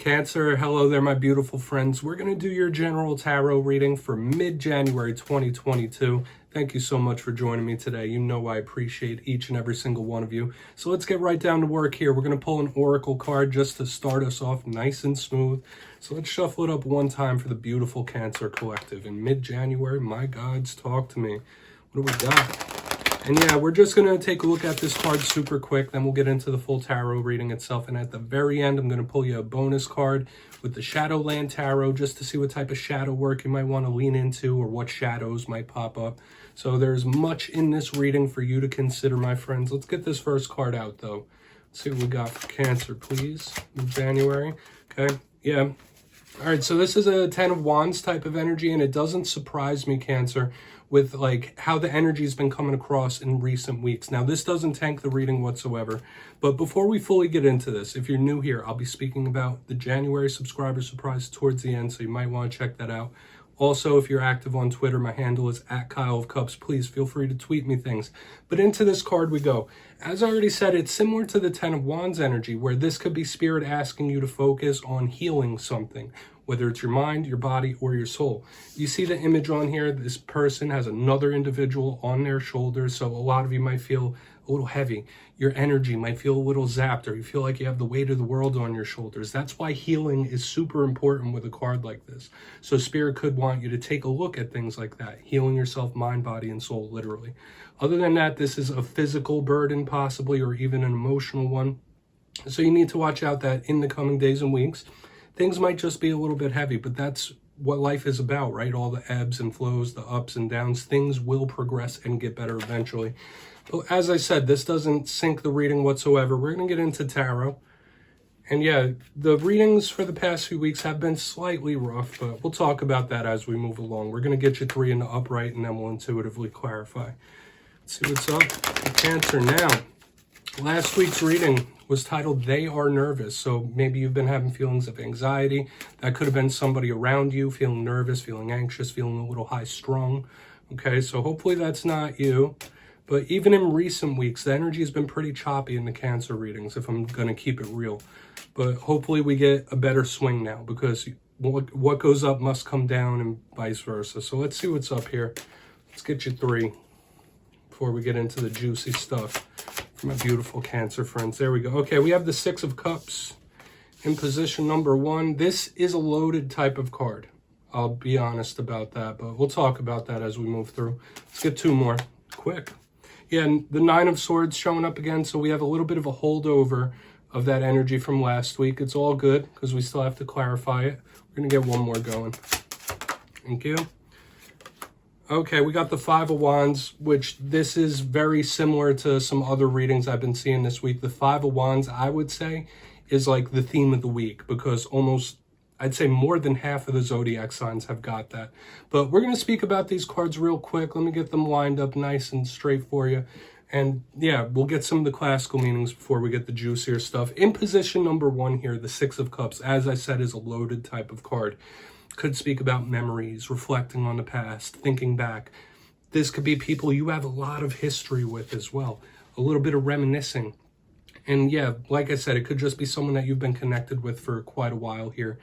Cancer, hello there, my beautiful friends. We're going to do your general tarot reading for mid-January 2022. Thank you so much for joining me today. You know I appreciate each and every single one of you. So let's get right down to work here. We're going to pull an oracle card just to start us off nice and smooth. So let's shuffle it up one time for the beautiful Cancer collective. In mid-January, my gods, talk to me. What do we got? And yeah, we're just going to take a look at this card super quick, then we'll get into the full tarot reading itself. And at the very end, I'm going to pull you a bonus card with the Shadowland Tarot just to see what type of shadow work you might want to lean into or what shadows might pop up. So there's much in this reading for you to consider, my friends. Let's get this first card out, though. Let's see what we got for Cancer, please. In January. Okay, yeah. All right, so this is a 10 of Wands type of energy, and it doesn't surprise me, Cancer, with like how the energy has been coming across in recent weeks. Now, this doesn't tank the reading whatsoever, but before we fully get into this, if you're new here, I'll be speaking about the January subscriber surprise towards the end, so you might want to check that out. Also, if you're active on Twitter, my handle is @KyleofCups. Please feel free to tweet me things. But into this card we go. As I already said, it's similar to the 10 of Wands energy, where this could be Spirit asking you to focus on healing something, whether it's your mind, your body, or your soul. You see the image on here. This person has another individual on their shoulders, so a lot of you might feel a little heavy. Your energy might feel a little zapped, or you feel like you have the weight of the world on your shoulders. That's why healing is super important with a card like this. So Spirit could want you to take a look at things like that, healing yourself, mind, body, and soul, literally. Other than that, this is a physical burden possibly, or even an emotional one. So you need to watch out that in the coming days and weeks, things might just be a little bit heavy, but that's what life is about, right? All the ebbs and flows, the ups and downs, things will progress and get better eventually. But as I said, this doesn't sink the reading whatsoever. We're going to get into tarot. And yeah, the readings for the past few weeks have been slightly rough, but we'll talk about that as we move along. We're going to get you 3 in the upright, and then we'll intuitively clarify. Let's see what's up with Cancer now. Last week's reading was titled They Are Nervous. So maybe you've been having feelings of anxiety. That could have been somebody around you feeling nervous, feeling anxious, feeling a little high strung. Okay, so hopefully that's not you. But even in recent weeks, the energy has been pretty choppy in the Cancer readings, if I'm going to keep it real. But hopefully we get a better swing now, because what goes up must come down and vice versa. So let's see what's up here. Let's get you 3 before we get into the juicy stuff for my beautiful Cancer friends. There we go. Okay, we have the 6 of Cups in position number 1. This is a loaded type of card. I'll be honest about that, but we'll talk about that as we move through. Let's get 2 more. Quick. Yeah, and the 9 of Swords showing up again, so we have a little bit of a holdover of that energy from last week. It's all good, because we still have to clarify it. We're going to get 1 more going. Thank you. Okay, we got the 5 of Wands, which this is very similar to some other readings I've been seeing this week. The 5 of Wands, I would say, is like the theme of the week, because almost, I'd say more than half of the zodiac signs have got that. But we're going to speak about these cards real quick. Let me get them lined up nice and straight for you. And yeah, we'll get some of the classical meanings before we get the juicier stuff. In position number 1 here, the 6 of Cups, as I said, is a loaded type of card. Could speak about memories, reflecting on the past, thinking back. This could be people you have a lot of history with as well. A little bit of reminiscing. And yeah, like I said, it could just be someone that you've been connected with for quite a while here.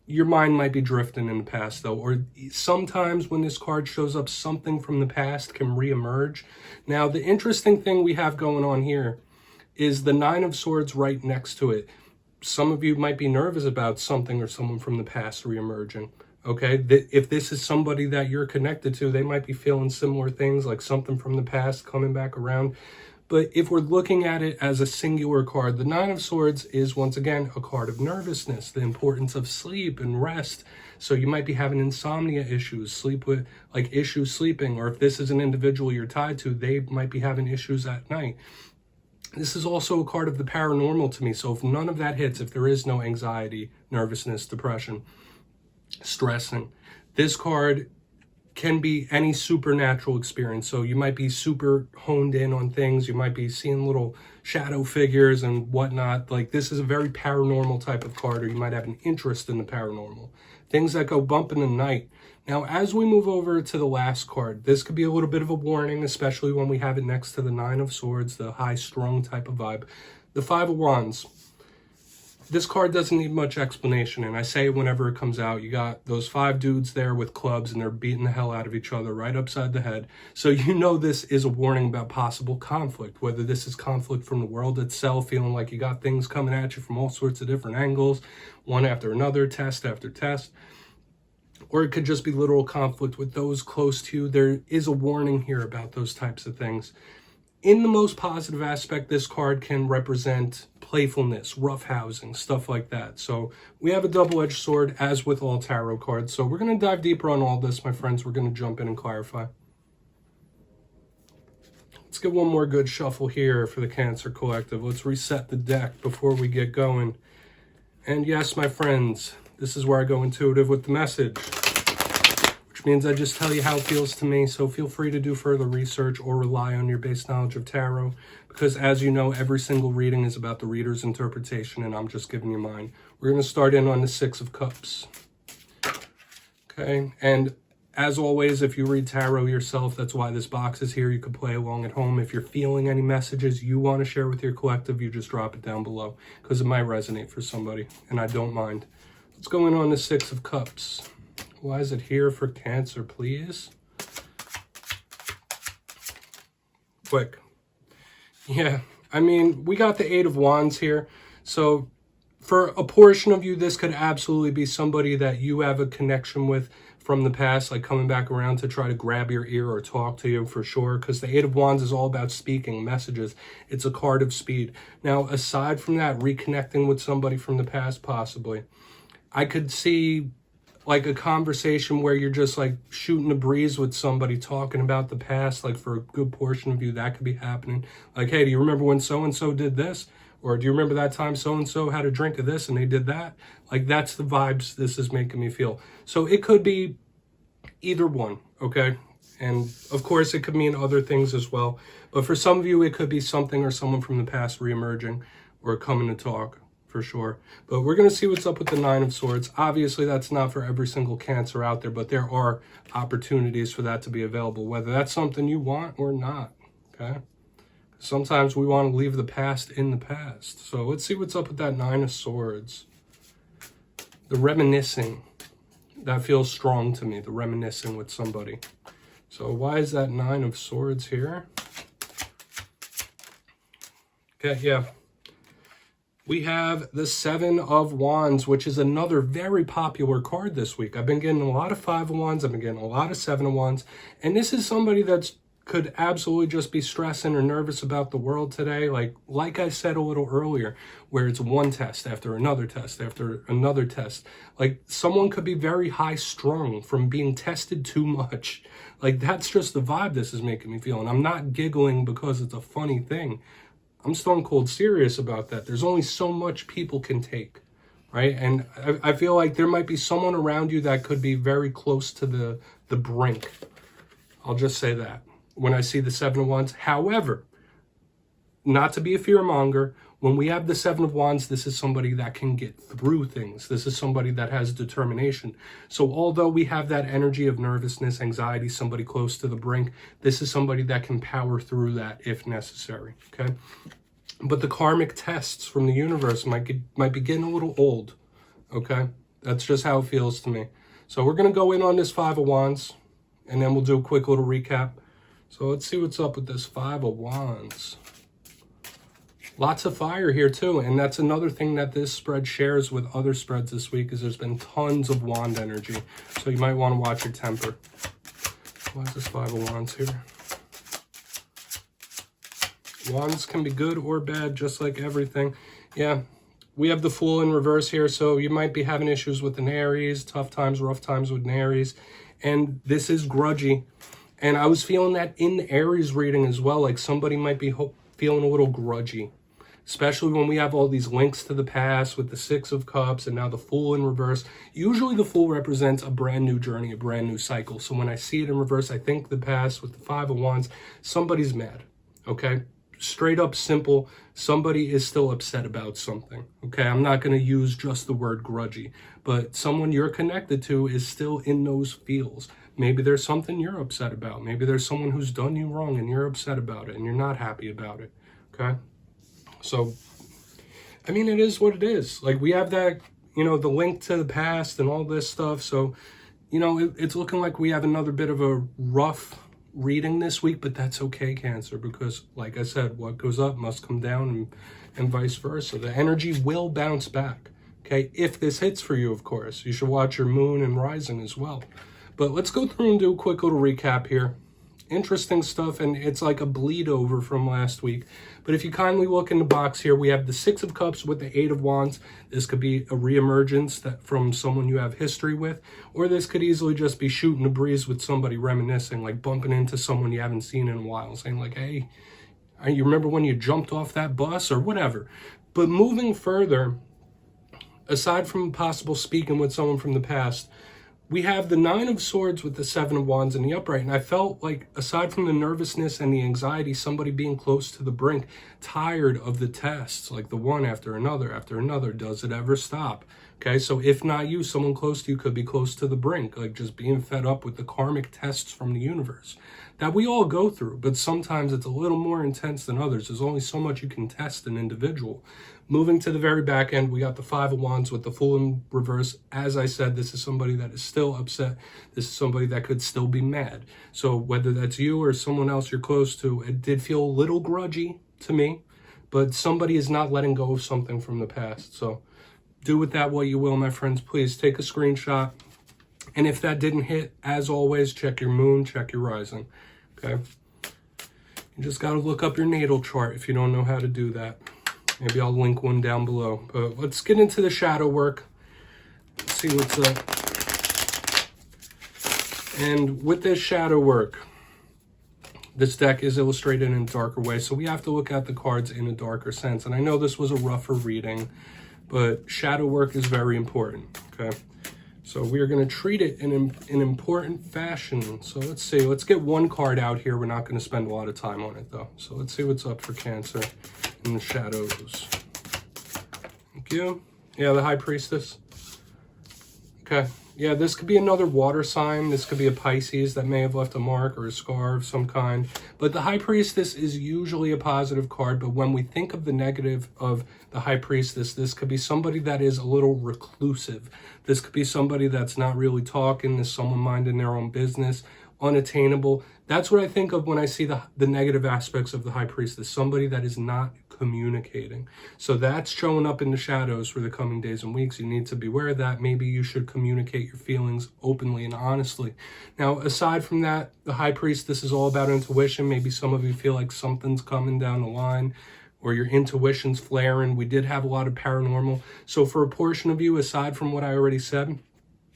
Your mind might be drifting in the past, though, or sometimes when this card shows up, something from the past can reemerge. Now, the interesting thing we have going on here is the 9 of Swords right next to it. Some of you might be nervous about something or someone from the past reemerging, okay? If this is somebody that you're connected to, they might be feeling similar things, like something from the past coming back around. But if we're looking at it as a singular card, the 9 of Swords is, once again, a card of nervousness, the importance of sleep and rest. So you might be having insomnia issues, issues sleeping, or if this is an individual you're tied to, they might be having issues at night. This is also a card of the paranormal to me. So if none of that hits, if there is no anxiety, nervousness, depression, stressing, this card can be any supernatural experience. So you might be super honed in on things. You might be seeing little shadow figures and whatnot. Like, this is a very paranormal type of card, or you might have an interest in the paranormal. Things that go bump in the night. Now, as we move over to the last card, this could be a little bit of a warning, especially when we have it next to the 9 of Swords, the high-strung type of vibe. The 5 of Wands. this card doesn't need much explanation, and I say it whenever it comes out. You got those 5 dudes there with clubs, and they're beating the hell out of each other right upside the head. So you know this is a warning about possible conflict, whether this is conflict from the world itself, feeling like you got things coming at you from all sorts of different angles, one after another, test after test. Or it could just be literal conflict with those close to you. There is a warning here about those types of things. In the most positive aspect, this card can represent playfulness, roughhousing, stuff like that. So we have a double-edged sword, as with all tarot cards. So we're going to dive deeper on all this, my friends. We're going to jump in and clarify. Let's get one more good shuffle here for the Cancer Collective. Let's reset the deck before we get going. And yes, my friends, this is where I go intuitive with the message, which means I just tell you how it feels to me. So feel free to do further research or rely on your base knowledge of tarot, because as you know, every single reading is about the reader's interpretation, and I'm just giving you mine. We're going to start in on the 6 of Cups. Okay, and as always, if you read tarot yourself, that's why this box is here. You can play along at home. If you're feeling any messages you want to share with your collective, you just drop it down below, because it might resonate for somebody, and I don't mind. Let's go in on the 6 of Cups. Why is it here for Cancer, please? Quick. Yeah, I mean, we got the 8 of Wands here. So for a portion of you, this could absolutely be somebody that you have a connection with from the past, like coming back around to try to grab your ear or talk to you, for sure, because the 8 of Wands is all about speaking messages. It's a card of speed. Now, aside from that, reconnecting with somebody from the past, possibly. I could see like a conversation where you're just like shooting a breeze with somebody talking about the past. Like for a good portion of you, that could be happening. Like, hey, do you remember when so-and-so did this? Or do you remember that time so-and-so had a drink of this and they did that? Like, that's the vibes this is making me feel. So it could be either one, okay? And of course it could mean other things as well. But for some of you, it could be something or someone from the past reemerging or coming to talk, for sure. But we're going to see what's up with the 9 of Swords. Obviously, that's not for every single Cancer out there, but there are opportunities for that to be available, whether that's something you want or not, okay? Sometimes we want to leave the past in the past. So let's see what's up with that 9 of Swords. The reminiscing. That feels strong to me, the reminiscing with somebody. So why is that 9 of Swords here? Okay, yeah. We have the 7 of Wands, which is another very popular card this week. I've been getting a lot of 5 of Wands. I've been getting a lot of 7 of Wands. And this is somebody that's could absolutely just be stressing or nervous about the world today. Like I said a little earlier, where it's one test after another test after another test. Like someone could be very high strung from being tested too much. Like that's just the vibe this is making me feel. And I'm not giggling because it's a funny thing. I'm stone cold serious about that. There's only so much people can take, right? And I feel like there might be someone around you that could be very close to the brink. I'll just say that when I see the 7 of Wands. However, not to be a fearmonger, when we have the 7 of Wands, this is somebody that can get through things. This is somebody that has determination. So although we have that energy of nervousness, anxiety, somebody close to the brink, this is somebody that can power through that if necessary, okay? But the karmic tests from the universe might be getting a little old, okay? That's just how it feels to me. So we're going to go in on this 5 of Wands, and then we'll do a quick little recap. So let's see what's up with this 5 of Wands. Lots of fire here too, and that's another thing that this spread shares with other spreads this week is there's been tons of wand energy. So you might want to watch your temper. Why is this 5 of Wands here? Wands can be good or bad, just like everything. Yeah, we have the Fool in reverse here, so you might be having issues with an Aries, tough times, rough times with an Aries, and this is grudgy. And I was feeling that in the Aries reading as well, like somebody might be feeling a little grudgy, especially when we have all these links to the past with the 6 of Cups and now the Fool in reverse. Usually the Fool represents a brand new journey, a brand new cycle. So when I see it in reverse, I think the past with the 5 of Wands, somebody's mad, okay? Straight up simple, somebody is still upset about something, okay? I'm not going to use just the word grudgy, but someone you're connected to is still in those feels. Maybe there's something you're upset about. Maybe there's someone who's done you wrong and you're upset about it and you're not happy about it, okay? So I mean, it is what it is. Like, we have that, you know, the link to the past and all this stuff. So, you know, it's looking like we have another bit of a rough reading this week, but that's okay, Cancer, because like I said, what goes up must come down, and vice versa. The energy will bounce back. Okay, if this hits for you, of course. You should watch your moon and rising as well. But let's go through and do a quick little recap here. Interesting stuff, and it's like a bleed over from last week. But if you kindly look in the box here, we have the Six of Cups with the Eight of Wands. This could be a reemergence from someone you have history with, or this could easily just be shooting a breeze with somebody reminiscing, like bumping into someone you haven't seen in a while, saying like, hey, you remember when you jumped off that bus or whatever. But moving further, aside from possible speaking with someone from the past, we have the Nine of Swords with the Seven of Wands in the upright. And I felt like, aside from the nervousness and the anxiety, somebody being close to the brink, tired of the tests, like the one after another after another. Does it ever stop? Okay, so if not you, someone close to you could be close to the brink, like just being fed up with the karmic tests from the universe that we all go through, but sometimes it's a little more intense than others. There's only so much you can test an individual. Moving to the very back end, we got the Five of Wands with the Fool in reverse. As I said, this is somebody that is still upset. This is somebody that could still be mad. So whether that's you or someone else you're close to, it did feel a little grudgy to me, but somebody is not letting go of something from the past. So do with that what you will, my friends. Please take a screenshot. And if that didn't hit, as always, check your moon, check your rising. Okay? You just got to look up your natal chart if you don't know how to do that. Maybe I'll link one down below. But let's get into the shadow work. Let's see what's up. And with this shadow work, this deck is illustrated in a darker way, so we have to look at the cards in a darker sense. And I know this was a rougher reading, but shadow work is very important, okay? So we are going to treat it in an important fashion. So let's see. Let's get one card out here. We're not going to spend a lot of time on it, though. So let's see what's up for Cancer in the shadows. Thank you. Yeah, the High Priestess. Okay. Yeah, this could be another water sign. This could be a Pisces that may have left a mark or a scar of some kind. But the High Priestess is usually a positive card. But when we think of the negative of the High Priestess, this could be somebody that is a little reclusive. This could be somebody that's not really talking. There's someone minding their own business, unattainable. That's what I think of when I see the negative aspects of the High Priestess. Somebody that is not communicating. So that's showing up in the shadows for the coming days and weeks. You need to be aware of that. Maybe you should communicate your feelings openly and honestly. Now, aside from that, the High Priestess is all about intuition. Maybe some of you feel like something's coming down the line, or your intuition's flaring. We did have a lot of paranormal. So for a portion of you, aside from what I already said,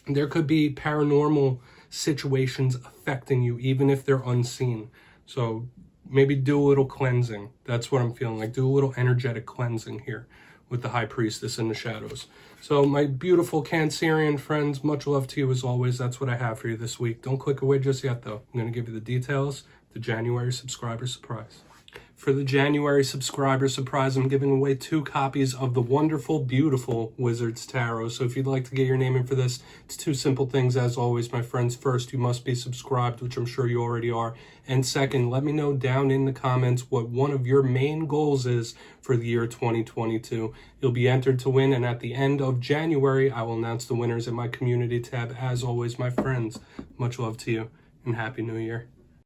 there could be paranormal situations affecting you, even if they're unseen. So maybe do a little cleansing. That's what I'm feeling like. Do a little energetic cleansing here with the High Priestess in the shadows. So my beautiful Cancerian friends, much love to you as always. That's what I have for you this week. Don't click away just yet, though. I'm going to give you the details, the January subscriber surprise. For the January subscriber surprise, I'm giving away 2 copies of the wonderful, beautiful Wizard's Tarot. So if you'd like to get your name in for this, it's 2 simple things as always, my friends. First, you must be subscribed, which I'm sure you already are. And second, let me know down in the comments what one of your main goals is for the year 2022. You'll be entered to win, and at the end of January, I will announce the winners in my community tab. As always, my friends, much love to you, and Happy New Year.